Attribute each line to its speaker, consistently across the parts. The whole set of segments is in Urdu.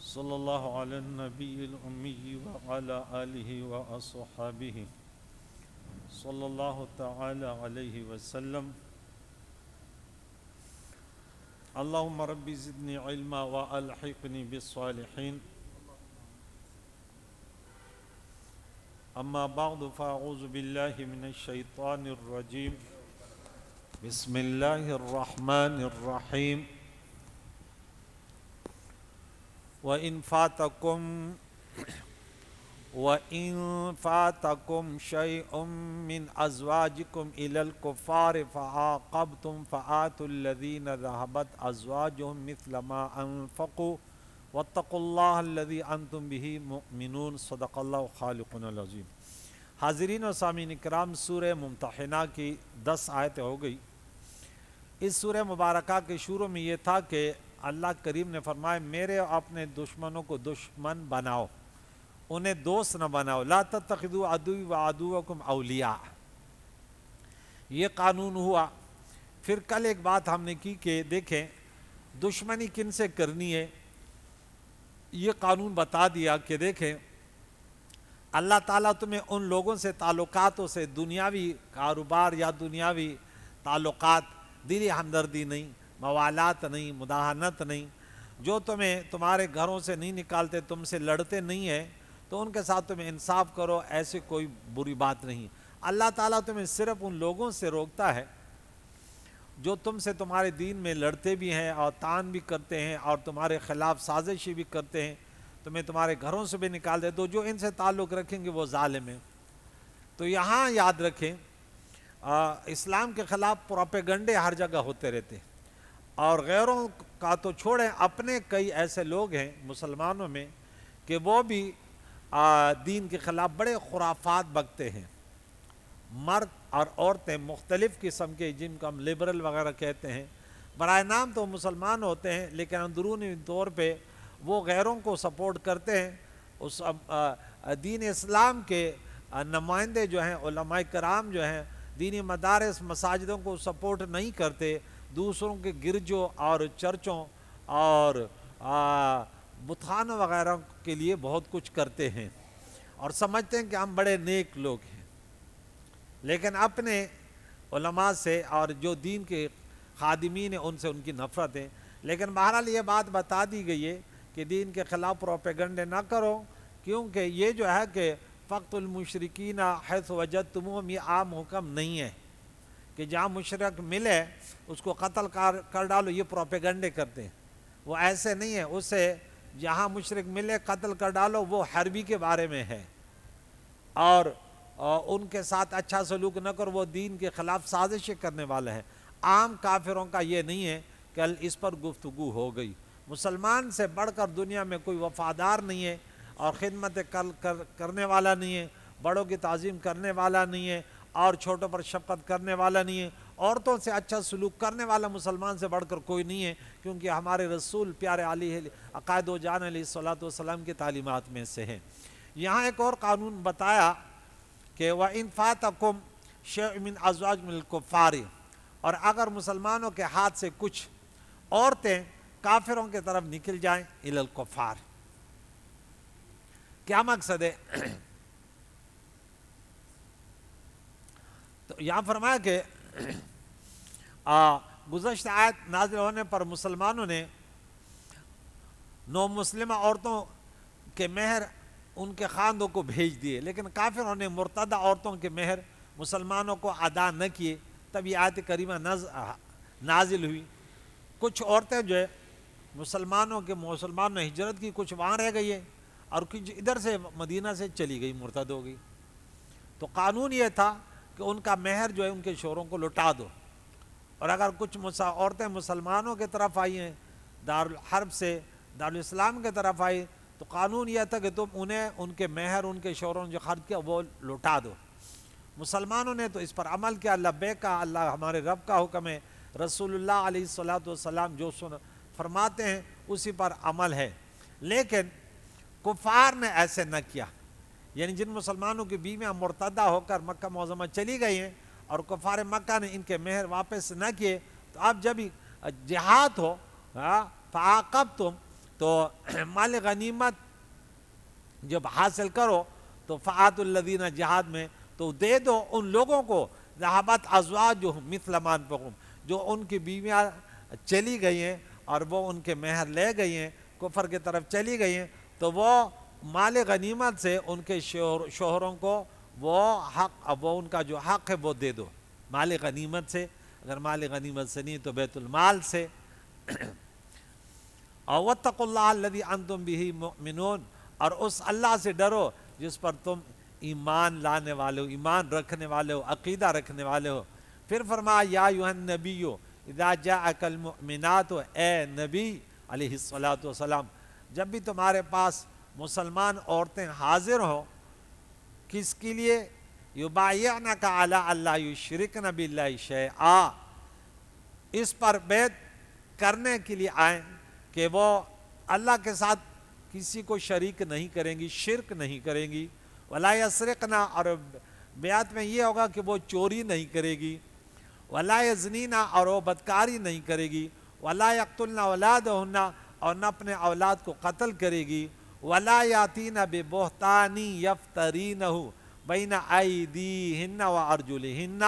Speaker 1: صلی اللہ علی النبی الامی وعلی آلہ واصحابہ صلی اللہ تعالی علیہ وسلم. اللہم رب زدنی علما والحقنی بالصالحین. اما بعد فاعوذ باللہ من الشیطان الرجیم. بسم اللہ الرحمن الرحیم. وَإِن فَاتَكُمْ شَيْءٌ مِّنْ أَزْوَاجِكُمْ إِلَى الْكُفَّارِ فَعَاقَبْتُمْ فَآتُوا الَّذِينَ ذَهَبَتْ أَزْوَاجُهُمْ مِثْلَ مَا أَنفَقُوا وَاتَّقُوا اللَّهَ الَّذِي أَنْتُمْ بِهِ مُؤْمِنُونَ. صدق اللہ خالقنا العظیم. حاضرین و سامعین کرام، سورہ ممتحنہ کی 10 آیتیں ہو گئی. اس سورہ مبارکہ کے شروع میں یہ تھا کہ اللہ کریم نے فرمایا میرے اپنے دشمنوں کو دشمن بناؤ، انہیں دوست نہ بناؤ. لا تتخذوا عدوی وعدوکم اولیاء. یہ قانون ہوا. پھر کل ایک بات ہم نے کی کہ دیکھیں دشمنی کن سے کرنی ہے. یہ قانون بتا دیا کہ دیکھیں اللہ تعالیٰ تمہیں ان لوگوں سے تعلقاتوں سے، دنیاوی کاروبار یا دنیاوی تعلقات، دلی ہمدردی نہیں، موالات نہیں، مداہنت نہیں، جو تمہیں تمہارے گھروں سے نہیں نکالتے، تم سے لڑتے نہیں ہیں، تو ان کے ساتھ تمہیں انصاف کرو، ایسے کوئی بری بات نہیں. اللہ تعالیٰ تمہیں صرف ان لوگوں سے روکتا ہے جو تم سے تمہارے دین میں لڑتے بھی ہیں اور طعن بھی کرتے ہیں اور تمہارے خلاف سازشی بھی کرتے ہیں، تمہیں تمہارے گھروں سے بھی نکال دے. تو جو ان سے تعلق رکھیں گے وہ ظالم ہیں. تو یہاں یاد رکھیں اسلام کے خلاف پروپیگنڈے ہر جگہ ہوتے رہتے ہیں، اور غیروں کا تو چھوڑیں، اپنے کئی ایسے لوگ ہیں مسلمانوں میں کہ وہ بھی دین کے خلاف بڑے خرافات بکتے ہیں. مرد اور عورتیں مختلف قسم کے، جن کو ہم لبرل وغیرہ کہتے ہیں، برائے نام تو مسلمان ہوتے ہیں لیکن اندرونی طور پہ وہ غیروں کو سپورٹ کرتے ہیں. اس دین اسلام کے نمائندے جو ہیں، علماء کرام جو ہیں، دینی مدارس مساجدوں کو سپورٹ نہیں کرتے، دوسروں کے گرجوں اور چرچوں اور بتخانوں وغیرہ کے لیے بہت کچھ کرتے ہیں اور سمجھتے ہیں کہ ہم بڑے نیک لوگ ہیں، لیکن اپنے علماء سے اور جو دین کے خادمین ہیں ان سے ان کی نفرت ہے. لیکن بہرحال یہ بات بتا دی گئی ہے کہ دین کے خلاف پروپیگنڈے نہ کرو، کیونکہ یہ جو ہے کہ فقط المشرکین حیث وجدتموہم، یہ عام حکم نہیں ہے کہ جہاں مشرک ملے اس کو قتل کر ڈالو. یہ پروپیگنڈے کرتے ہیں، وہ ایسے نہیں ہے. اس سے جہاں مشرک ملے قتل کر ڈالو، وہ حربی کے بارے میں ہے، اور ان کے ساتھ اچھا سلوک نہ کرو، وہ دین کے خلاف سازشیں کرنے والے ہیں. عام کافروں کا یہ نہیں ہے. کل اس پر گفتگو ہو گئی. مسلمان سے بڑھ کر دنیا میں کوئی وفادار نہیں ہے اور خدمت کرنے والا نہیں ہے، بڑوں کی تعظیم کرنے والا نہیں ہے اور چھوٹوں پر شفقت کرنے والا نہیں ہے. عورتوں سے اچھا سلوک کرنے والا مسلمان سے بڑھ کر کوئی نہیں ہے، کیونکہ ہمارے رسول پیارے علی عقائد و جان علیہ الصلوۃ والسلام کی تعلیمات میں سے ہیں. یہاں ایک اور قانون بتایا کہ وَإِن فَاتَكُمْ شَيْءٌ مِّنْ أَزْوَاجِكُمْ الْكُفَّارِ، اور اگر مسلمانوں کے ہاتھ سے کچھ عورتیں کافروں کی طرف نکل جائیں، إِلَى الْكُفَّارِ. کیا مقصد ہے؟ تو یہاں فرمایا کہ گزشتہ آیت نازل ہونے پر مسلمانوں نے نو مسلمہ عورتوں کے مہر ان کے خاندوں کو بھیج دیے، لیکن کافروں نے مرتدہ عورتوں کے مہر مسلمانوں کو ادا نہ کیے. تب یہ آیت کریمہ نازل ہوئی. کچھ عورتیں جو ہے مسلمانوں نے ہجرت کی، کچھ وہاں رہ گئی ہے اور کچھ ادھر سے مدینہ سے چلی گئی، مرتد ہو گئی. تو قانون یہ تھا کہ ان کا مہر جو ہے ان کے شوہروں کو لوٹا دو. اور اگر کچھ عورتیں مسلمانوں کی طرف آئی ہیں، دارالحرب سے دارالاسلام کی طرف آئی، تو قانون یہ تھا کہ تم انہیں ان کے مہر ان کے شوہروں نے جو خرچ کیا وہ لوٹا دو. مسلمانوں نے تو اس پر عمل کیا. لبیک اللہ ہمارے رب کا حکم ہے، رسول اللہ علیہ الصلوۃ والسلام جو فرماتے ہیں اسی پر عمل ہے. لیکن کفار نے ایسے نہ کیا. یعنی جن مسلمانوں کی بیویاں مرتدہ ہو کر مکہ معظمہ چلی گئی ہیں اور کفار مکہ نے ان کے مہر واپس نہ کیے، تو اب جب جہاد ہو فعاقبتم، تو مال غنیمت جب حاصل کرو تو فآتوا الذین جہاد میں تو دے دو ان لوگوں کو ذہبت ازواجہم مثل ما انفقوا، جو ان کی بیویاں چلی گئی ہیں اور وہ ان کے مہر لے گئی ہیں، کفر کی طرف چلی گئی ہیں، تو وہ مال غنیمت سے ان کے شوہروں کو وہ حق، وہ ان کا جو حق ہے وہ دے دو مال غنیمت سے، اگر مال غنیمت سے نہیں تو بیت المال سے۔ اور واتقوا اللہ الذی انتم بہ مؤمنون، اور اس اللہ سے ڈرو جس پر تم ایمان لانے والے ہو، ایمان رکھنے والے ہو، عقیدہ رکھنے والے ہو۔ پھر فرمایا یا ایھا النبی اذا جاءک المؤمنات، اے نبی علیہ الصلاۃ والسلام جب بھی تمہارے پاس مسلمان عورتیں حاضر ہوں، کس کے لیے؟ یبایعنک علی اللہ یشرکن باللہ شیئا، اس پر بیعت کرنے کے لیے آئیں کہ وہ اللہ کے ساتھ کسی کو شریک نہیں کریں گی، شرک نہیں کریں گی، ولا یسرقن، اور بیعت میں یہ ہوگا کہ وہ چوری نہیں کرے گی، ولا یزنین، اور وہ بدکاری نہیں کرے گی، ولا یقتلن اولادہن، اور نہ اپنے اولاد کو قتل کرے گی، ولا یاتین ببہتان یفترینہ بین ایدیہن وارجلہن،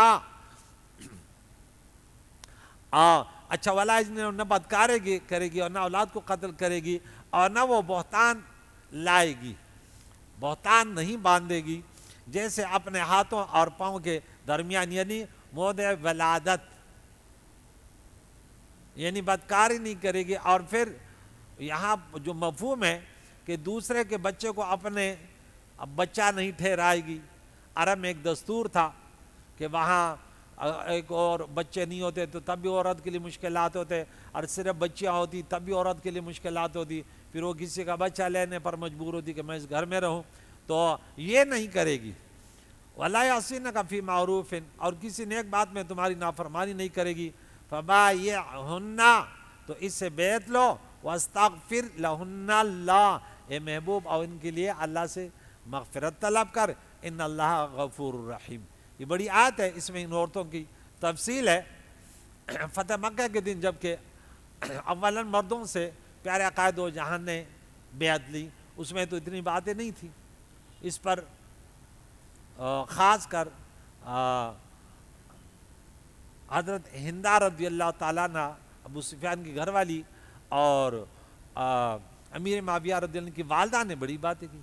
Speaker 1: اچھا ولا یزنین، نہ بدکاری کرے گی اور نہ اولاد کو قتل کرے گی، اور نہ وہ بہتان لائے گی، بہتان نہیں باندھے گی، جیسے اپنے ہاتھوں اور پاؤں کے درمیان، یعنی موضع ولادت، یعنی بدکاری نہیں کرے گی۔ اور پھر یہاں جو مفہوم ہے کہ دوسرے کے بچے کو اپنے بچہ نہیں ٹھہرائے گی۔ عرب میں ایک دستور تھا کہ وہاں ایک اور بچے نہیں ہوتے تو تب بھی عورت کے لیے مشکلات ہوتے، اور صرف بچیاں ہوتی تب بھی عورت کے لیے مشکلات ہوتی، پھر وہ کسی کا بچہ لینے پر مجبور ہوتی کہ میں اس گھر میں رہوں، تو یہ نہیں کرے گی۔ وَلَا يَعْصِينَكَ فِي مَعْرُوفٍ، اور کسی نیک بات میں تمہاری نافرمانی نہیں کرے گی۔ فَبَايِعْهُنَّ، تو اس سے بیعت لو، وَاسْتَغْفِرْ لَهُنَّ اللَّهُ، اے محبوب اور ان کے لیے اللہ سے مغفرت طلب کر، ان اللہ غفور الرحیم۔ یہ بڑی آیت ہے، اس میں ان عورتوں کی تفصیل ہے۔ فتح مکہ کے دن جب کہ اولاً مردوں سے پیارے قائد و جہان نے بیعت لی، اس میں تو اتنی باتیں نہیں تھیں، اس پر خاص کر حضرت ہندہ رضی اللہ تعالیٰ عنہ، ابو سفیان کی گھر والی، اور امیر معاویہ رضی اللہ عنہ کی والدہ نے بڑی باتیں کی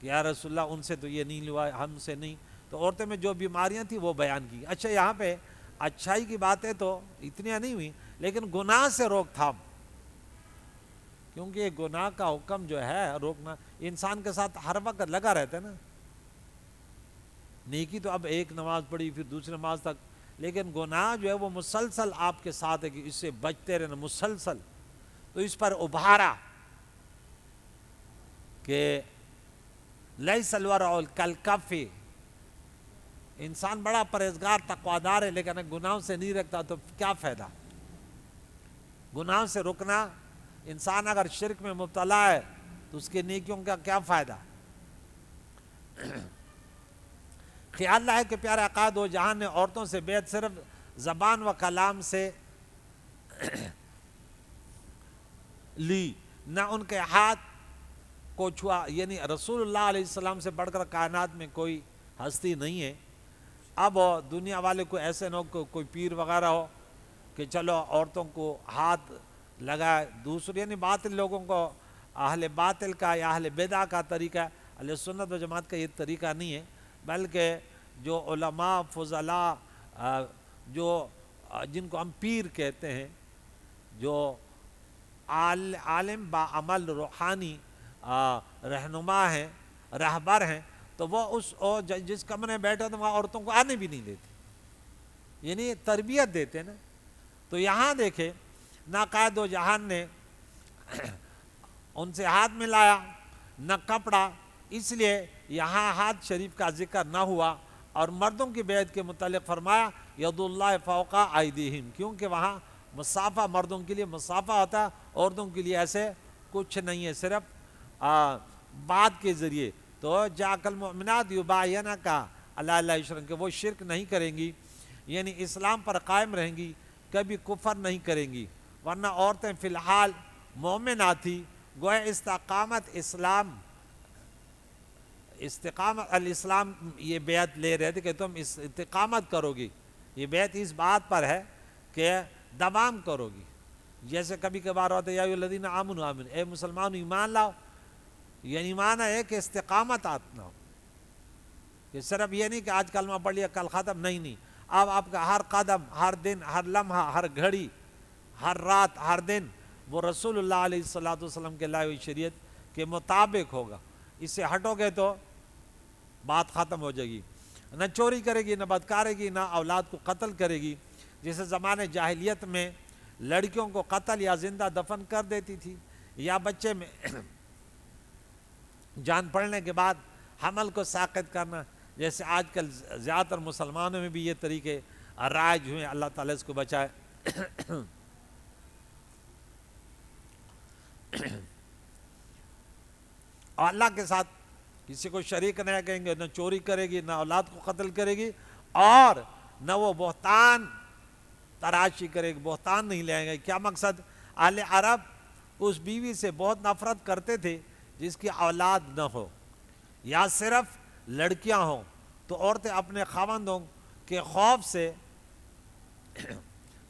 Speaker 1: کہ یا رسول اللہ ان سے تو یہ نہیں ہوا، ہم سے نہیں، تو عورتوں میں جو بیماریاں تھیں وہ بیان کی۔ اچھا یہاں پہ اچھائی کی باتیں تو اتنی نہیں ہوئی، لیکن گناہ سے روک تھام، کیونکہ یہ گناہ کا حکم جو ہے روکنا، انسان کے ساتھ ہر وقت لگا رہتا ہے نا۔ نیکی تو اب ایک نماز پڑھی پھر دوسری نماز تک، لیکن گناہ جو ہے وہ مسلسل آپ کے ساتھ ہے کہ اس سے بچتے رہنا مسلسل۔ تو اس پر ابھارا کہ لیس الورع کالکف، انسان بڑا پرہیزگار تقویدار ہے لیکن گناہوں سے نہیں رکھتا تو کیا فائدہ؟ گناہوں سے رکنا، انسان اگر شرک میں مبتلا ہے تو اس کی نیکیوں کا کیا فائدہ؟ خیال ہے کہ پیارے عقائد و جہان نے عورتوں سے بیعت صرف زبان و کلام سے لی، نہ ان کے ہاتھ کو چھوا، یعنی رسول اللہ علیہ السلام سے بڑھ کر کائنات میں کوئی ہستی نہیں ہے۔ اب دنیا والے کو ایسے نہ ہو کوئی پیر وغیرہ ہو کہ چلو عورتوں کو ہاتھ لگائے، دوسرے یعنی باطل لوگوں کو، اہل باطل کا یا اہل بدع کا طریقہ، اہل سنت و جماعت کا یہ طریقہ نہیں ہے، بلکہ جو علماء فضلاء جو جن کو ہم پیر کہتے ہیں، جو عالم با عمل روحانی رہنما ہیں، رہبر ہیں، تو وہ جس کمرے میں بیٹھے تو وہاں عورتوں کو آنے بھی نہیں دیتے، یعنی تربیت دیتے نا۔ تو یہاں دیکھیں نہ قائد و جہان نے ان سے ہاتھ ملایا نہ کپڑا، اس لیے یہاں ہاتھ شریف کا ذکر نہ ہوا، اور مردوں کی بیعت کے متعلق فرمایا ید اللہ فوق ایدیہم، کیونکہ وہاں مسافہ مردوں کے لیے مسافہ ہوتا ہے، عورتوں کے لیے ایسے کچھ نہیں ہے، صرف بات کے ذریعے۔ تو جاءک المؤمنات یبایعنک علی اللہ یشرکن، کہ وہ شرک نہیں کریں گی، یعنی اسلام پر قائم رہیں گی، کبھی کفر نہیں کریں گی، ورنہ عورتیں فی الحال مومنات تھی، گویا استقامت الاسلام یہ بیعت لے رہے تھے کہ تم استقامت کرو گی. یہ بیعت اس بات پر ہے کہ دوام کرو گی. جیسے کبھی کبھار ہوتا ہے یا ایھا الذین آمنوا آمنوا، اے مسلمان ایمان لاؤ. یہ ایمان ہے کہ استقامت آنا ہو. کہ صرف یہ نہیں کہ آج کلمہ پڑھ لیا کل ختم، نہیں. اب آپ کا ہر قدم، ہر دن، ہر لمحہ، ہر گھڑی، ہر رات، ہر دن وہ رسول اللہ علیہ الصلوۃ والسلام کے لائے ہوئی شریعت کے مطابق ہوگا. اس سے ہٹو گے تو بات ختم ہو جائے گی. نہ چوری کرے گی، نہ بدکارے گی، نہ اولاد کو قتل کرے گی. جیسے زمانے جاہلیت میں لڑکیوں کو قتل یا زندہ دفن کر دیتی تھی، یا بچے میں جان پڑنے کے بعد حمل کو ساقط کرنا. جیسے آج کل زیادہ تر مسلمانوں میں بھی یہ طریقے رائج ہوئے. اللہ تعالیٰ اس کو بچائے. اور اللہ کے ساتھ کسی کو شریک نہیں کہیں گے، نہ چوری کرے گی، نہ اولاد کو قتل کرے گی، اور نہ وہ بہتان تراشی کرے گی. بہتان نہیں لے آئیں گے. کیا مقصد؟ اہل عرب اس بیوی سے بہت نفرت کرتے تھے جس کی اولاد نہ ہو، یا صرف لڑکیاں ہوں. تو عورتیں اپنے خاوندوں کے خوف سے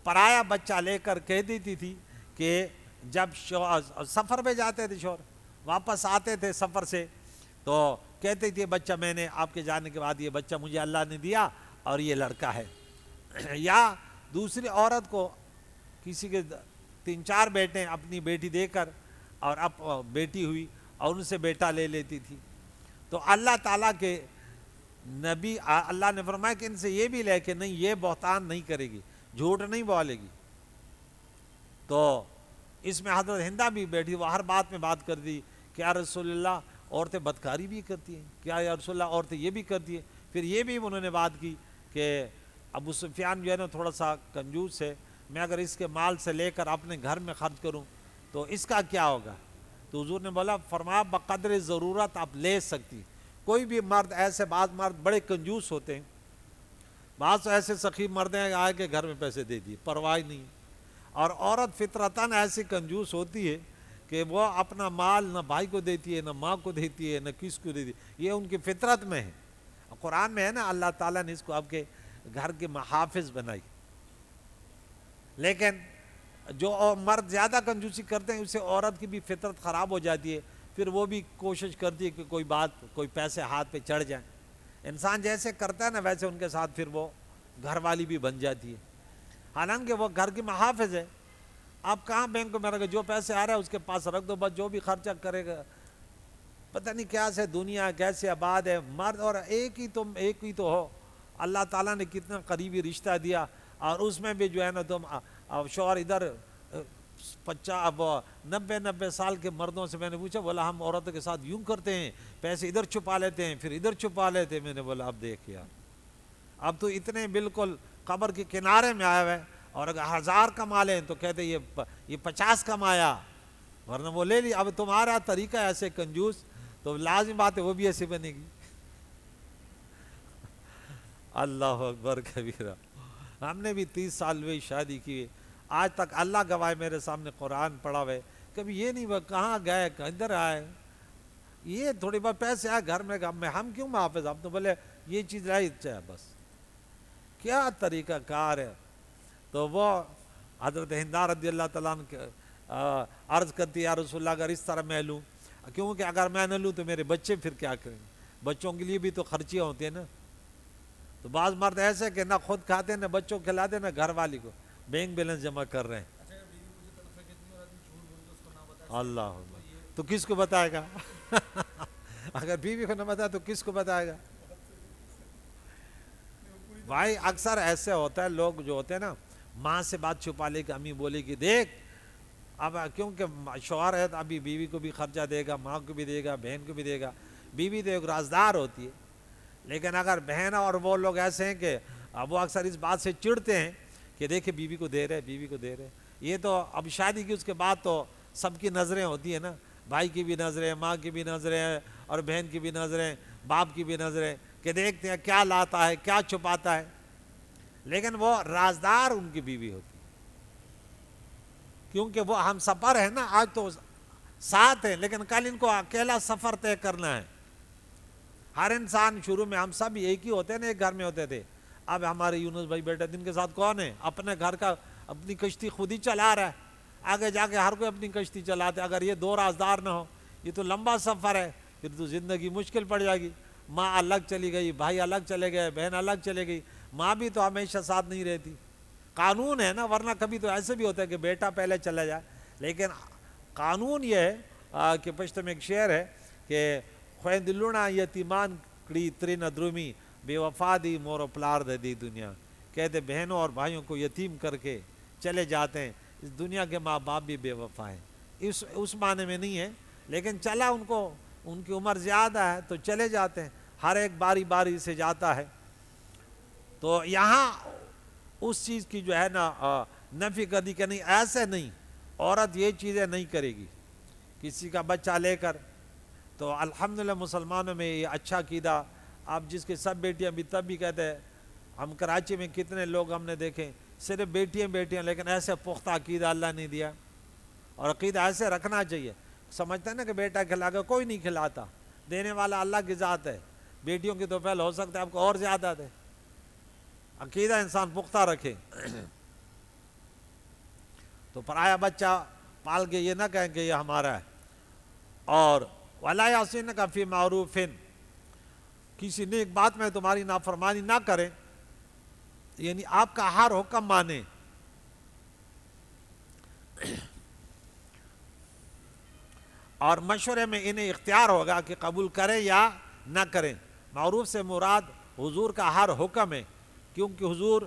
Speaker 1: پرایا بچہ لے کر کہہ دیتی تھی کہ جب سفر پہ جاتے تھے شوہر، واپس آتے تھے سفر سے، تو کہتے تھے بچہ میں نے آپ کے جانے کے بعد یہ بچہ مجھے اللہ نے دیا اور یہ لڑکا ہے. یا دوسری عورت کو کسی کے 3-4 بیٹے اپنی بیٹی دے کر اور اب بیٹی ہوئی اور ان سے بیٹا لے لیتی تھی. تو اللہ تعالیٰ کے نبی اللہ نے فرمایا کہ ان سے یہ بھی لے کہ نہیں، یہ بہتان نہیں کرے گی، جھوٹ نہیں بولے گی. تو اس میں حضرت ہندہ بھی بیٹھی، وہ ہر بات میں بات کر دی کہ یا رسول اللہ عورتیں بدکاری بھی کرتی ہیں، کیا یا رسول اللہ عورتیں یہ بھی کرتی ہیں. پھر یہ بھی انہوں نے بات کی کہ ابو سفیان جو ہے نا تھوڑا سا کنجوس ہے، میں اگر اس کے مال سے لے کر اپنے گھر میں خرچ کروں تو اس کا کیا ہوگا؟ تو حضور نے بولا، فرمایا بقدر ضرورت آپ لے سکتی. کوئی بھی مرد ایسے، بعض مرد بڑے کنجوس ہوتے ہیں، بعض ایسے سخی مرد ہیں آئے کے گھر میں پیسے دے دیے، پرواہ نہیں. اور عورت فطرتاً ایسی کنجوس ہوتی ہے کہ وہ اپنا مال نہ بھائی کو دیتی ہے، نہ ماں کو دیتی ہے، نہ کس کو دیتی ہے. یہ ان کی فطرت میں ہے. قرآن میں ہے نا، اللہ تعالیٰ نے اس کو آپ کے گھر کے محافظ بنائی. لیکن جو مرد زیادہ کنجوسی کرتے ہیں، اس سے عورت کی بھی فطرت خراب ہو جاتی ہے. پھر وہ بھی کوشش کرتی ہے کہ کوئی پیسے ہاتھ پہ چڑھ جائیں. انسان جیسے کرتا ہے نا ویسے ان کے ساتھ پھر وہ گھر والی بھی بن جاتی ہے. حالانکہ وہ گھر کی محافظ ہے. آپ کہاں بینک میں رکھے، جو پیسے آ رہے ہیں اس کے پاس رکھ دو، بس جو بھی خرچہ کرے گا. پتہ نہیں کیا سے دنیا کیسے آباد ہے. مرد اور ایک ہی تو ہو. اللہ تعالیٰ نے کتنا قریبی رشتہ دیا، اور اس میں بھی جو ہے نا تم شوہر ادھر 90 سال کے مردوں سے میں نے پوچھا، بولا ہم عورتوں کے ساتھ یوں کرتے ہیں، پیسے ادھر چھپا لیتے ہیں پھر ادھر چھپا لیتے ہیں. میں نے بولا اب دیکھ یار، اب تو اتنے بالکل قبر کے کنارے میں آئے ہوئے، اور اگر 1000 کما لیں تو کہتے یہ 50 کمایا، ورنہ وہ لے لی. اب تمہارا طریقہ ایسے کنجوس، تو لازم بات ہے وہ بھی ایسی بنے گی. اللہ اکبر کبیرہ. ہم نے بھی 30 سال ہوئی شادی کی، آج تک اللہ گواہ میرے سامنے قرآن پڑھا ہوئے، کبھی یہ نہیں وہ کہاں گئے کدھر آئے. یہ تھوڑی بہت پیسے آئے گھر میں، ہم کیوں محافظ، ہم تو بولے یہ چیز لائی چاہے بس. کیا طریقہ کار ہے. تو وہ حضرت ہندہ رضی اللہ تعالیٰ عنہ عرض کرتی ہے، یا رسول اللہ اگر اس طرح میں لوں، کیونکہ اگر میں نہ لوں تو میرے بچے پھر کیا کریں گے، بچوں کے لیے بھی تو خرچیاں ہوتی ہیں نا. تو بعض مرد ایسے کہ نہ خود کھاتے نہ بچوں کو کھلاتے نہ گھر والی کو، بینک بیلنس جمع کر رہے ہیں. اللہ تو کس کو بتائے گا؟ اگر بیوی کو نہ بتایا تو کس کو بتائے گا؟ بھائی اکثر ایسے ہوتا ہے، لوگ جو ہوتے ہیں نا ماں سے بات چھپا لے کہ امی بولے کہ دیکھ، اب کیونکہ شوہر ہے تو ابھی بیوی کو بھی خرچہ دے گا، ماں کو بھی دے گا، بہن کو بھی دے گا. بیوی تو ایک رازدار ہوتی ہے. لیکن اگر بہن اور وہ لوگ ایسے ہیں کہ اب وہ اکثر اس بات سے چڑھتے ہیں کہ دیکھیں بیوی کو دے رہے، بیوی کو دے رہے. یہ تو اب شادی کی اس کے بعد تو سب کی نظریں ہوتی ہیں نا، بھائی کی بھی نظریں، ماں کی بھی نظریں، اور بہن کی بھی نظریں، باپ کی بھی نظریں، کہ دیکھتے ہیں کیا لاتا ہے کیا چھپاتا ہے. لیکن وہ رازدار ان کی بیوی ہوتی ہے، کیونکہ وہ ہم سفر ہے نا. آج تو ساتھ ہیں لیکن کل ان کو اکیلا سفر طے کرنا ہے. ہر انسان شروع میں ہم سب ایک ہی ہوتے ہیں نا، ایک گھر میں ہوتے تھے. اب ہمارے یونس بھائی بیٹے جن کے ساتھ کون ہے، اپنے گھر کا اپنی کشتی خود ہی چلا رہا ہے. آگے جا کے ہر کوئی اپنی کشتی چلاتے. اگر یہ دو رازدار نہ ہو، یہ تو لمبا سفر ہے، پھر تو زندگی مشکل پڑ جائے گی. ماں الگ چلی گئی، بھائی الگ چلے گئے، بہن الگ چلے گئی. ماں بھی تو ہمیشہ ساتھ نہیں رہتی. قانون ہے نا، ورنہ کبھی تو ایسے بھی ہوتا ہے کہ بیٹا پہلے چلا جائے. لیکن قانون یہ ہے کہ پشتو میں ایک شعر ہے کہ خویندلونا یتیمان کڑی ترین درومی بے وفا دی مور و پلار دے دی دنیا. کہتے بہنوں اور بھائیوں کو یتیم کر کے چلے جاتے ہیں. اس دنیا کے ماں باپ بھی بے وفا ہیں. اس معنی میں نہیں ہے، لیکن چلا ان کو، ان کی عمر زیادہ ہے تو چلے جاتے ہیں. ہر ایک باری باری سے جاتا ہے. تو یہاں اس چیز کی جو ہے نا نفی کر دی کہ نہیں، ایسے نہیں، عورت یہ چیزیں نہیں کرے گی کسی کا بچہ لے کر. تو الحمدللہ مسلمانوں میں یہ اچھا عقیدہ. آپ جس کے سب بیٹیاں بھی تب بھی کہتے ہیں، ہم کراچی میں کتنے لوگ ہم نے دیکھے صرف بیٹیاں، لیکن ایسے پختہ عقیدہ اللہ نے دیا. اور عقیدہ ایسے رکھنا چاہیے. سمجھتے ہیں نا کہ بیٹا کھلا کے، کوئی نہیں کھلاتا، دینے والا اللہ کی ذات ہے. بیٹیوں کی تو پہل ہو سکتا ہے آپ کو اور زیادہ دے. عقیدہ انسان پختہ رکھے. تو پرایا بچہ پال کے یہ نہ کہیں کہ یہ ہمارا ہے. اور وَلَا يَعْصِينَكَ فِي مَعْرُوفٍ، کسی نیک بات میں تمہاری نافرمانی نہ کریں، یعنی آپ کا ہر حکم مانیں. اور مشورے میں انہیں اختیار ہوگا کہ قبول کریں یا نہ کریں. معروف سے مراد حضور کا ہر حکم ہے، کیونکہ حضور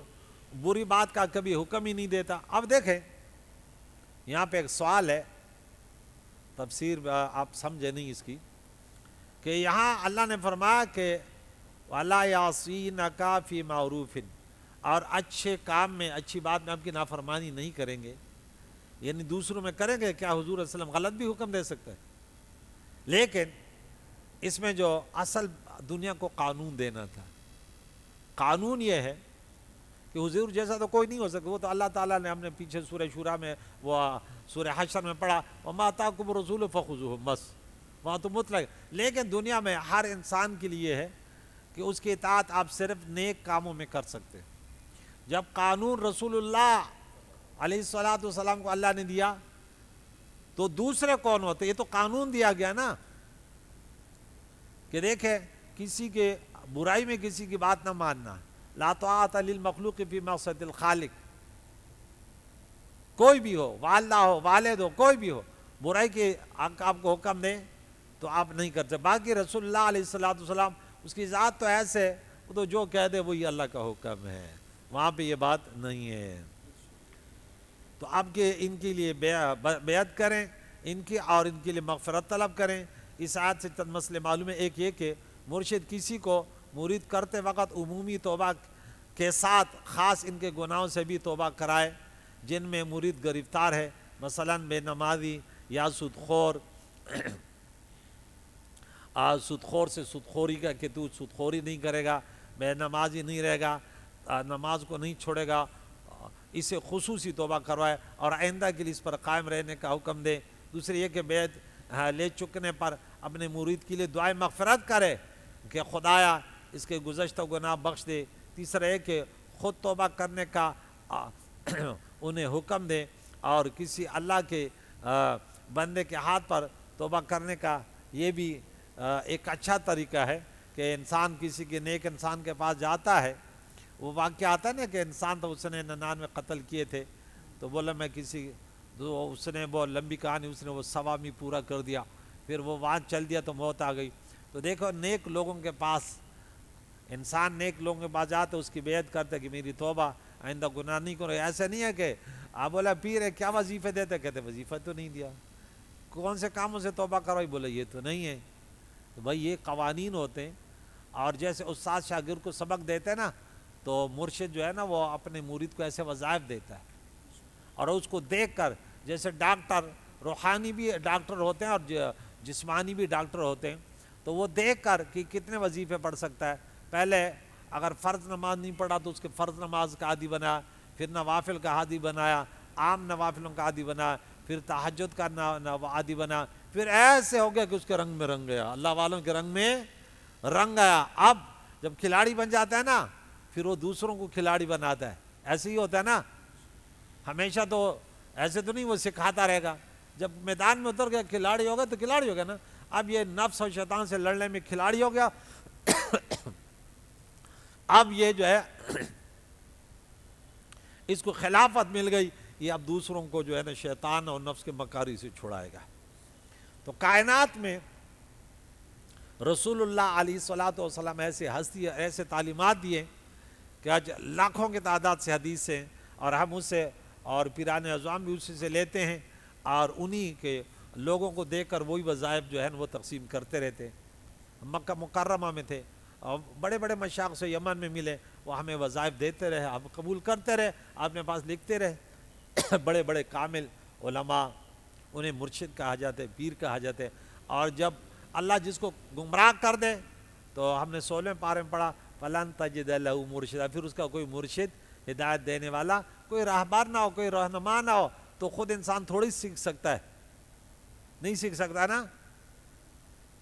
Speaker 1: بری بات کا کبھی حکم ہی نہیں دیتا. اب دیکھیں یہاں پہ ایک سوال ہے، تفسیر آپ سمجھے نہیں اس کی، کہ یہاں اللہ نے فرمایا کہ وَلَا يَعْصِينَكَ فِي مَعْرُوفٍ، اور اچھے کام میں، اچھی بات میں آپ کی نافرمانی نہیں کریں گے، یعنی دوسروں میں کریں گے. کیا حضور صلی اللہ علیہ وسلم غلط بھی حکم دے سکتے ہیں؟ لیکن اس میں جو اصل دنیا کو قانون دینا تھا، قانون یہ ہے کہ حضور جیسا تو کوئی نہیں ہو سکتا. وہ تو اللہ تعالیٰ نے، ہم نے پیچھے سورہ شورا میں، وہ سورہ حشر میں پڑھا، وَمَا آتَاكُمُ الرَّسُولُ فَخُذُوهُ، بس وہاں تو مطلق. لیکن دنیا میں ہر انسان کے لیے ہے کہ اس کی اطاعت آپ صرف نیک کاموں میں کر سکتے. جب قانون رسول اللہ علیہ السلام کو اللہ نے دیا تو دوسرے کون ہوتے؟ یہ تو قانون دیا گیا نا کہ دیکھیں کسی کے برائی میں کسی کی بات نہ ماننا. لا طاعۃ للمخلوق فی معصیۃ الخالق. کوئی بھی ہو، والدہ ہو، والد ہو، کوئی بھی ہو، برائی کے آپ کو حکم دیں تو آپ نہیں کرتے. باقی رسول اللہ علیہ السلام اس کی ذات تو ایسے، وہ تو جو کہہ دے وہی اللہ کا حکم ہے، وہاں پہ یہ بات نہیں ہے. تو آپ کے ان کے لیے بیعت کریں ان کی، اور ان کے لیے مغفرت طلب کریں. اس آیت سے چند مسئلے معلوم ہے. ایک یہ کہ مرشد کسی کو مرید کرتے وقت عمومی توبہ کے ساتھ خاص ان کے گناہوں سے بھی توبہ کرائے جن میں مرید گرفتار ہے، مثلا بے نمازی یا سودخور. سودخور سے سودخوری کا کہ تو سودخوری نہیں کرے گا، بے نمازی نہیں رہے گا، نماز کو نہیں چھوڑے گا، اسے خصوصی توبہ کروائے اور آئندہ کے لیے اس پر قائم رہنے کا حکم دے. دوسرے یہ کہ بیعت لے چکنے پر اپنے مرید کے لیے دعائیں مغفرت کرے کہ خدایا اس کے گزشتہ گناہ بخش دے. تیسرا یہ کہ خود توبہ کرنے کا انہیں حکم دے، اور کسی اللہ کے بندے کے ہاتھ پر توبہ کرنے کا یہ بھی ایک اچھا طریقہ ہے کہ انسان کسی کے نیک انسان کے پاس جاتا ہے. وہ واقعہ آتا ہے نا کہ انسان تو اس نے 99 قتل کیے تھے، تو بولا میں کسی، اس نے بہت لمبی کہانی، اس نے وہ 100 میں پورا کر دیا، پھر وہ وہاں چل دیا تو موت آ گئی. تو دیکھو نیک لوگوں کے پاس، انسان نیک لوگوں کے پاس جاتے اس کی بیعت کرتے کہ میری توبہ، آئندہ گناہ نہیں کرو. ایسا نہیں ہے کہ آپ بولا پیر ہے کیا وظیفے دیتے، کہتے وظیفہ تو نہیں دیا. کون سے کاموں سے توبہ کروائی، بولا یہ تو نہیں ہے. تو بھائی یہ قوانین ہوتے ہیں. اور جیسے استاد شاگرد کو سبق دیتے ہیں نا، تو مرشد جو ہے نا وہ اپنے مرید کو ایسے وظائف دیتا ہے، اور اس کو دیکھ کر، جیسے ڈاکٹر روحانی بھی ڈاکٹر ہوتے ہیں اور جسمانی بھی ڈاکٹر ہوتے ہیں، تو وہ دیکھ کر کہ کتنے وظیفے پڑھ سکتا ہے. پہلے اگر فرض نماز نہیں پڑھا تو اس کے فرض نماز کا عادی بنایا، پھر نوافل کا عادی بنایا، عام نوافلوں کا عادی بنایا، پھر تہجد کا عادی بنا، پھر ایسے ہو گیا کہ اس کے رنگ میں رنگ گیا، اللہ والوں کے رنگ میں رنگ گیا۔ اب جب کھلاڑی بن جاتا ہے نا پھر وہ دوسروں کو کھلاڑی بناتا ہے، ایسے ہی ہوتا ہے نا، ہمیشہ تو ایسے تو نہیں وہ سکھاتا رہے گا، جب میدان میں اتر گیا کھلاڑی ہوگا تو کھلاڑی ہوگا نا۔ اب یہ نفس اور شیطان سے لڑنے میں کھلاڑی ہو گیا، اب یہ جو ہے اس کو خلافت مل گئی، یہ اب دوسروں کو جو ہے نا شیطان اور نفس کے مکاری سے چھڑائے گا۔ تو کائنات میں رسول اللہ علیہ الصلوۃ والسلام ایسے ہستی ایسے تعلیمات دیے کہ آج لاکھوں کی تعداد سے حدیث ہیں، اور ہم اس سے اور پیران اعظام بھی اسی سے لیتے ہیں، اور انہی کے لوگوں کو دیکھ کر وہی وظائف جو ہے وہ تقسیم کرتے رہتے ہیں۔ مکہ مکرمہ میں تھے اور بڑے بڑے مشائخ سے یمن میں ملے، وہ ہمیں وظائف دیتے رہے، ہم قبول کرتے رہے، اپنے پاس لکھتے رہے۔ بڑے بڑے کامل علماء، انہیں مرشد کہا جاتے، پیر کہا جاتے، اور جب اللہ جس کو گمراہ کر دے تو ہم نے 16ویں پارے میں پڑھا فَلَن تَجِدَ لَهُ مُرْشِدًا، پھر اس کا کوئی مرشد ہدایت دینے والا، کوئی راہبر نہ ہو، کوئی رہنما نہ ہو تو خود انسان تھوڑی سیکھ سکتا ہے، نہیں سیکھ سکتا نا۔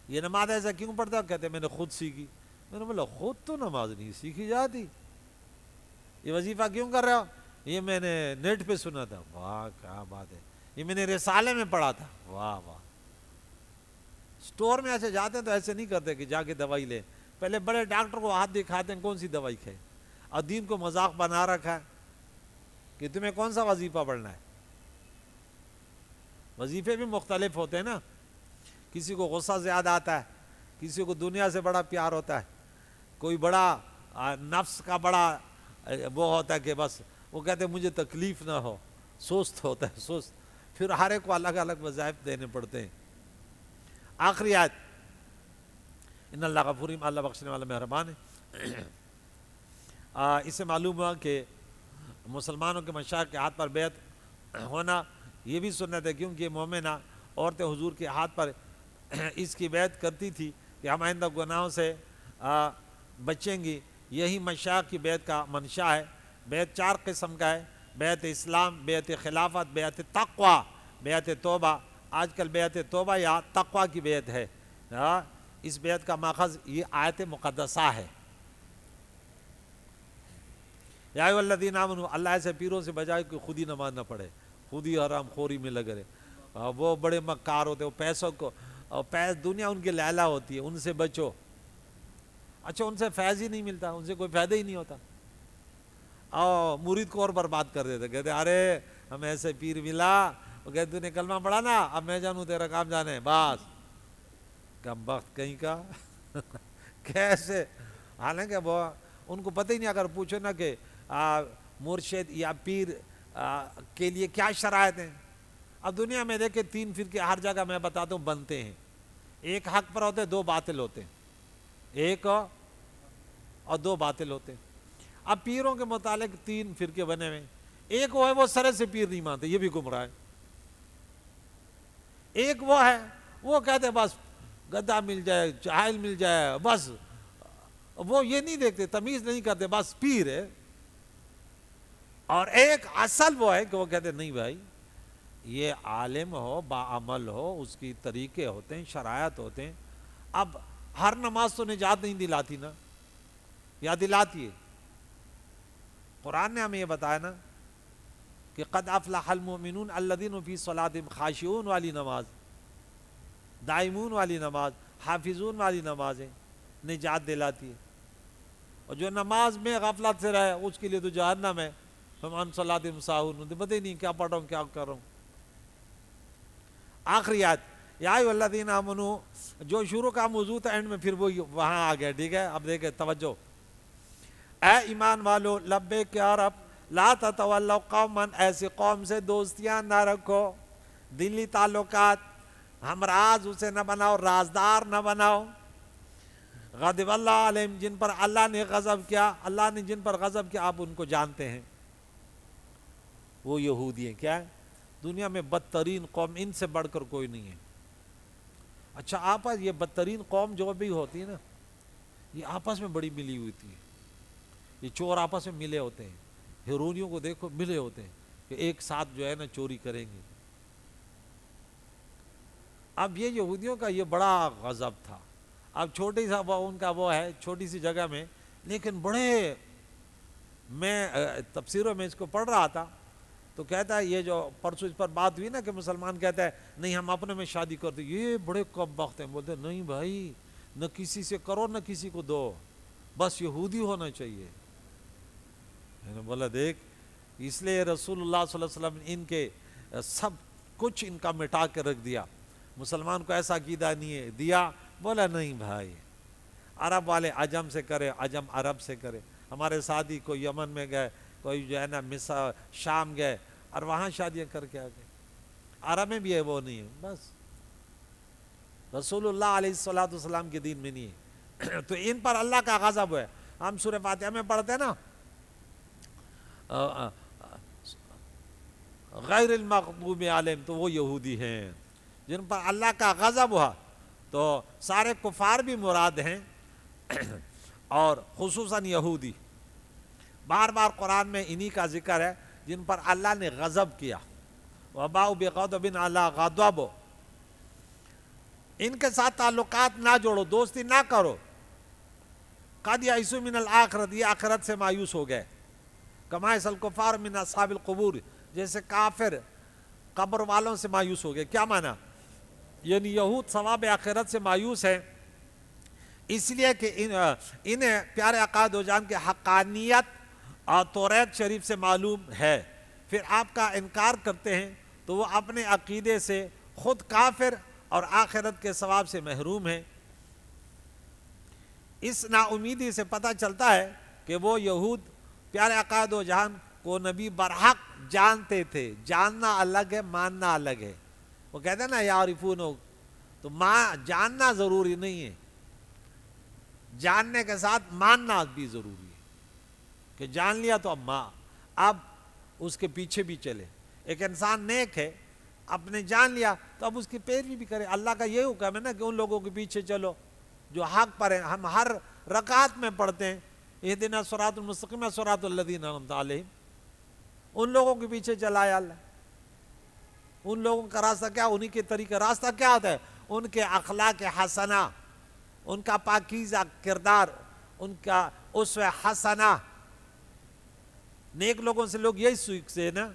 Speaker 1: یہ نماز ایسا کیوں پڑھتا ہے؟ کہتے ہیں میں نے خود سیکھی۔ میں نے بولا خود تو نماز نہیں سیکھی جاتی، یہ وظیفہ کیوں کر رہے ہو؟ یہ میں نے نیٹ پہ سنا تھا۔ واہ کیا بات ہے، یہ میں نے رسالے میں پڑھا تھا۔ واہ واہ۔ سٹور میں ایسے جاتے ہیں تو ایسے نہیں کرتے کہ جا کے دوائی لے، پہلے بڑے ڈاکٹر کو ہاتھ دکھاتے ہیں کون سی دوائی کھائے، اور دین کو مذاق بنا رکھا ہے کہ تمہیں کون سا وظیفہ پڑھنا ہے۔ وظیفے بھی مختلف ہوتے ہیں نا، کسی کو غصہ زیادہ آتا ہے، کسی کو دنیا سے بڑا پیار ہوتا ہے، کوئی بڑا نفس کا بڑا وہ ہوتا ہے کہ بس وہ کہتے ہیں مجھے تکلیف نہ ہو، سست ہوتا ہے سست، پھر ہر ایک کو الگ الگ وظائف دینے پڑتے ہیں۔ آخری آیت، ان اللہ غفور رحیم، اللہ بخشنے والا مہربان ہے۔ اس سے معلوم ہوا کہ مسلمانوں کے مشائخ کے ہاتھ پر بیعت ہونا یہ بھی سنت ہے، کیونکہ مومنہ عورتیں حضور کے ہاتھ پر اس کی بیعت کرتی تھی کہ ہم آئندہ گناہوں سے بچیں گی۔ یہی مشائخ کی بیعت کا منشا ہے۔ بیعت 4 قسم کا ہے: بیعت اسلام، بیعت خلافت، بیعت تقوی، بیعت توبہ۔ آج کل بیعت توبہ یا تقوی کی بیعت ہے۔ اس بیعت کا ماخذ یہ آیت مقدسہ ہے۔ یا ایھا الذین آمنوا، اللہ ایسے پیروں سے بجائے کہ خود ہی نماز نہ پڑھے، خود ہی حرام خوری میں لگے رہے، وہ بڑے مکار ہوتے، وہ پیسوں کو دنیا ان کی لیلا ہوتی ہے، ان سے بچو۔ اچھا ان سے فیض ہی نہیں ملتا، ان سے کوئی فائدہ ہی نہیں ہوتا، اور مرید کو اور برباد کر دیتے، کہتے ارے ہمیں ایسے پیر ملا، وہ کہتے تو نے کلمہ پڑھا نا، اب میں جانوں تیرا کام جانے، بس کم بخت کہیں کا۔ کیسے؟ حالانکہ وہ ان کو پتہ ہی نہیں، اگر پوچھو نا کہ مرشد یا پیر کے لیے کیا شرائط ہیں۔ اب دنیا میں دیکھیں 3 فرقے ہر جگہ میں بتاتا ہوں بنتے ہیں، ایک حق پر ہوتے، 2 باطل ہوتے ہیں، ایک اور 2 باطل ہوتے ہیں۔ اب پیروں کے متعلق 3 فرقے بنے ہوئے، ایک وہ ہے وہ سرے سے پیر نہیں مانتے، یہ بھی گمراہ ہے۔ ایک وہ ہے وہ کہتے بس گدھا مل جائے، جاہل مل جائے، بس وہ یہ نہیں دیکھتے، تمیز نہیں کرتے، بس پیر ہے۔ اور ایک اصل وہ ہے کہ وہ کہتے نہیں بھائی یہ عالم ہو، باعمل ہو، اس کی طریقے ہوتے ہیں، شرائط ہوتے ہیں۔ اب ہر نماز تو نجات نہیں دلاتی نا، یا دلاتی ہے؟ قرآن نے ہمیں یہ بتایا نا کہ قد افلح المؤمنون الذین فی صلاتہم خاشعون والی نماز، دائمون والی نماز، حافظون والی نمازیں نجات دلاتی ہے۔ اور جو نماز میں غفلت سے رہے اس کے لیے تو جہنم ہے۔ ہم عن صلاتہم ساہون، پتہ ہی نہیں کیا پڑھ رہا ہوں کیا کر رہا ہوں۔ آخری آیت، یا ایھا الذین آمنوا، جو شروع کا موضوع تھا اینڈ میں پھر وہ وہاں آ گیا، ٹھیک ہے؟ اب دیکھیں توجہ، اے ایمان والو لبیک یا رب، لا تتولوا قوما، ایسی قوم سے دوستیاں نہ رکھو، دلی تعلقات ہمراز اسے نہ بناؤ، رازدار نہ بناؤ۔ غضب اللہ علیہم، جن پر اللہ نے غضب کیا، اللہ نے جن پر غضب کیا آپ ان کو جانتے ہیں، وہ یہودی ہیں۔ کیا ہے؟ دنیا میں بدترین قوم، ان سے بڑھ کر کوئی نہیں ہے۔ اچھا آپس یہ بدترین قوم جو بھی ہوتی ہے نا، یہ آپس میں بڑی ملی ہوئی تھی، یہ چور آپس میں ملے ہوتے ہیں، ہیرونیوں کو دیکھو ملے ہوتے ہیں کہ ایک ساتھ جو ہے نا چوری کریں گے۔ اب یہ یہودیوں کا یہ بڑا غضب تھا. اب چھوٹی سا ان کا وہ ہے چھوٹی سی جگہ میں، لیکن بڑے، میں تفسیروں میں اس کو پڑھ رہا تھا تو کہتا ہے یہ جو پرسوں اس پر بات ہوئی نا کہ مسلمان کہتا ہے نہیں ہم اپنے میں شادی کرتے، یہ بڑے کم وقت ہیں، بولتے نہیں بھائی نہ کسی سے کرو نہ کسی کو دو، بس یہودی ہونا چاہیے. میں نے بولا دیکھ، اس لیے رسول اللہ صلی اللہ علیہ وسلم ان کے سب کچھ ان کا مٹا کے رکھ دیا. مسلمان کو ایسا عقیدہ نہیں ہے دیا، بولا نہیں بھائی عرب والے عجم سے کرے، عجم عرب سے کرے. ہمارے ساتھی کوئی یمن میں گئے، کوئی جو ہے نا مصر شام گئے اور وہاں شادیاں کر کے آ گئے. عرب میں بھی ہے وہ نہیں ہے، بس رسول اللہ علیہ الصلوۃ والسلام کے دین میں نہیں ہے. تو ان پر اللہ کا غضب ہے. ہم سورہ فاتحہ میں پڑھتے ہیں نا غیر المغضوب علیہم، تو وہ یہودی ہیں جن پر اللہ کا غضب ہوا. تو سارے کفار بھی مراد ہیں اور خصوصاً یہودی. بار بار قرآن میں انہی کا ذکر ہے جن پر اللہ نے غضب کیا. وباؤ بغضب علی غضب، ان کے ساتھ تعلقات نہ جوڑو، دوستی نہ کرو. قد یئسوا من الآخرۃ، یہ آخرت سے مایوس ہو گئے. کما یئس الکفار من اصحاب القبور، جیسے کافر قبر والوں سے مایوس ہو گئے. کیا معنی؟ یعنی یہود ثواب آخرت سے مایوس ہیں اس لیے کہ انہیں پیارے آقا دو جان کے حقانیت اور توریت شریف سے معلوم ہے. پھر آپ کا انکار کرتے ہیں تو وہ اپنے عقیدے سے خود کافر اور آخرت کے ثواب سے محروم ہیں. اس نا امیدی سے پتہ چلتا ہے کہ وہ یہود پیارے آقا دو جہان کو نبی برحق جانتے تھے. جاننا الگ ہے، ماننا الگ ہے. وہ کہتے ہیں نا یعرفونہ، تو جاننا ضروری نہیں ہے، جاننے کے ساتھ ماننا بھی ضروری ہے. کہ جان لیا تو اب اس کے پیچھے بھی چلے. ایک انسان نیک ہے، اپنے جان لیا تو اب اس کی پیروی بھی کرے. اللہ کا یہ حکم ہے نا کہ ان لوگوں کے پیچھے چلو جو حق پر ہیں. ہم ہر رکعت میں پڑھتے ہیں اہدنا الصراط المستقیم صراط الذین انعمت علیہم، ان لوگوں کے پیچھے چلایا اللہ. ان لوگوں کا راستہ کیا؟ انہی کے طریقے. راستہ کیا ہوتا ہے؟ ان کے اخلاق حسنہ، ان کا پاکیزہ کردار، ان کا اسوہ حسنہ. نیک لوگوں سے لوگ یہی سیکھتے ہیں نا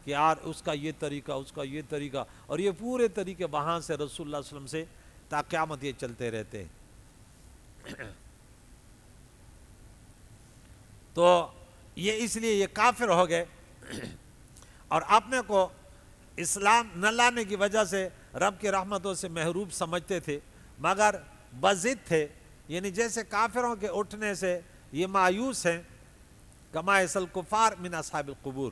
Speaker 1: کہ یار اس کا یہ طریقہ، اس کا یہ طریقہ، اور یہ پورے طریقے وہاں سے رسول اللہ صلی اللہ علیہ وسلم سے تا قیامت یہ چلتے رہتے ہیں. تو یہ اس لیے یہ کافر ہو گئے اور اپنے کو اسلام نہ لانے کی وجہ سے رب کی رحمتوں سے محروم سمجھتے تھے، مگر بضد تھے. یعنی جیسے کافروں کے اٹھنے سے یہ مایوس ہیں، کما یئس الکفار من اصحاب القبور،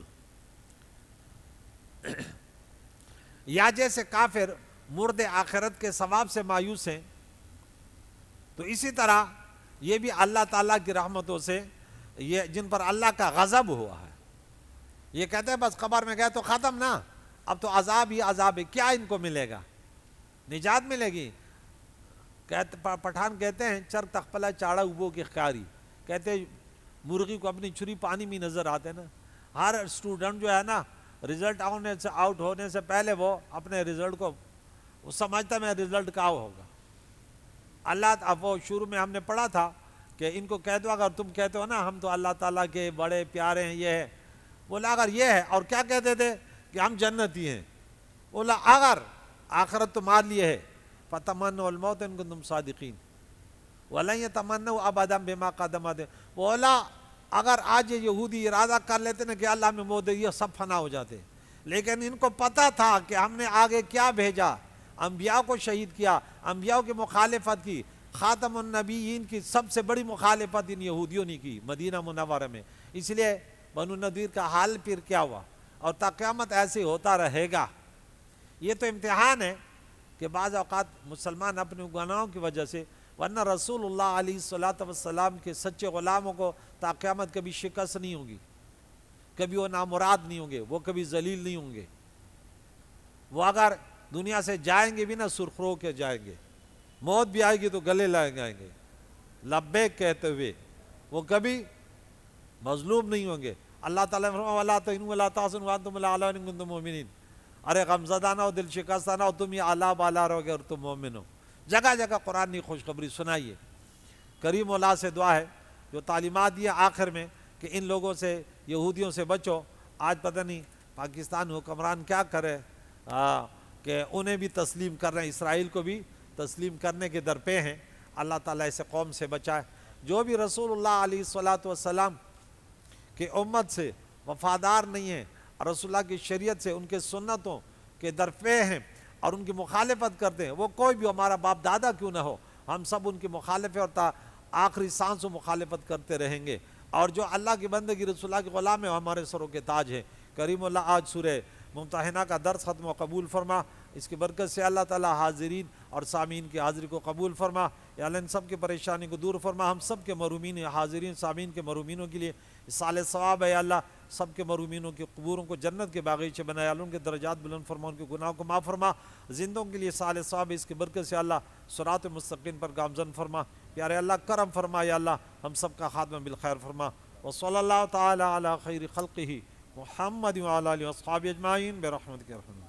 Speaker 1: یا جیسے کافر مرد آخرت کے ثواب سے مایوس ہیں، تو اسی طرح یہ بھی اللہ تعالیٰ کی رحمتوں سے یہ جن پر اللہ کا غضب ہوا ہے. یہ کہتے ہیں بس قبر میں گئے تو ختم نا، اب تو عذاب ہی عذاب ہے، کیا ان کو ملے گا؟ نجات ملے گی؟ پٹھان کہتے ہیں چر تخپلا چاڑا ابو کی خیاری، کہتے ہیں مرغی کو اپنی چھری پانی میں نظر آتے ہیں نا. ہر اسٹوڈنٹ جو ہے نا رزلٹ آؤٹ ہونے سے پہلے وہ اپنے رزلٹ کو وہ سمجھتا میں رزلٹ کیا ہوگا. اللہ اب وہ شروع میں ہم نے پڑھا تھا کہ ان کو کہہ دو، اگر تم کہتے ہو نا ہم تو اللہ تعالیٰ کے بڑے پیارے ہیں، یہ ہے، بولا اگر یہ ہے، اور کیا کہتے تھے کہ ہم جنتی ہیں، بولا اگر آخرت تمہارے لیے ہے فَتَمَنُّوا الْمَوْتَ إِن كُنتُمْ صَادِقِينَ وَلَن يَتَمَنَّوْا أَبَدًا بِمَا قَدَّمَتْ. بولا اگر آج یہ یہودی ارادہ کر لیتے نا کہ اللہ میں موت ہے، یہ سب فنا ہو جاتے، لیکن ان کو پتہ تھا کہ ہم نے آگے کیا بھیجا، انبیاء کو شہید کیا، انبیاء کی مخالفت کی. خاتم النبیین کی سب سے بڑی مخالفت ان یہودیوں نے کی مدینہ منورہ میں. اس لیے بنو النضیر کا حال پھر کیا ہوا، اور تا قیامت ایسے ہوتا رہے گا. یہ تو امتحان ہے کہ بعض اوقات مسلمان اپنے گناہوں کی وجہ سے، ورنہ رسول اللہ علیہ الصلوۃ والسلام کے سچے غلاموں کو تا قیامت کبھی شکست نہیں ہوگی، کبھی وہ نامراد نہیں ہوں گے، وہ کبھی ذلیل نہیں ہوں گے. وہ اگر دنیا سے جائیں گے بھی نہ سرخرو کے جائیں گے، موت بھی آئے گی تو گلے لائیں گے لبیک کہتے ہوئے، وہ کبھی مظلوم نہیں ہوں گے. اللہ تعالیٰ نے فرمایا وَلَا تَهِنُوا وَلَا تَحْزَنُوا وَأَنْتُمُ الْأَعْلَوْنَ إِن كُنتُم مُؤْمِنِينَ. ارے غمزدہ نہ ہو، دل شکستہ نہ ہو، تم یہ اعلیٰ بالا رہو گے اور تم مومن ہو۔ جگہ جگہ قرآن کی خوشخبری سنائیے۔ کریم اللہ سے دعا ہے جو تعلیمات دی آخر میں کہ ان لوگوں سے، یہودیوں سے بچو۔ آج پتہ نہیں پاکستان حکمران کیا کرے کہ انہیں بھی تسلیم کر رہے ہیں، اسرائیل کو بھی تسلیم کرنے کے درپے ہیں۔ اللہ تعالیٰ اسے قوم سے بچائے۔ جو بھی رسول اللہ علیہ السلام کہ امت سے وفادار نہیں ہیں اور رسول اللہ کی شریعت سے، ان کے سنتوں کے درپے ہیں اور ان کی مخالفت کرتے ہیں، وہ کوئی بھی ہمارا باپ دادا کیوں نہ ہو، ہم سب ان کی مخالفت اور آخری سانس و مخالفت کرتے رہیں گے۔ اور جو اللہ کی بندگی رسول اللہ کے غلام ہے وہ ہمارے سروں کے تاج ہے۔ کریم اللہ آج سورہ ممتحنہ کا درس ختم و قبول فرما، اس کی برکت سے اللہ تعالیٰ حاضرین اور سامعین کی حاضری کو قبول فرما۔ یا اللہ ان سب کی پریشانی کو دور فرما، ہم سب کے محرومین، حاضرین سامعین کے محرومینوں کے لیے سال ثواب ہے۔ یا اللہ سب کے محرومینوں کی قبوروں کو جنت کے باغیچے بنایا، اللہ ان کے درجات بلند فرما، ان کے گناہوں کو معاف فرما۔ زندوں کے لیے سال ثواب ہے، اس کی برکت سے اللہ صراط مستقیم پر گامزن فرما۔ پیارے اللہ کرم فرما، یا اللہ ہم سب کا خاتمہ بالخیر فرما۔ وصلی اللہ تعالی علی خیر خلقہ محمد وعلی آلہ واصحابہ اجمعین برحمتک یا ارحم الراحمین۔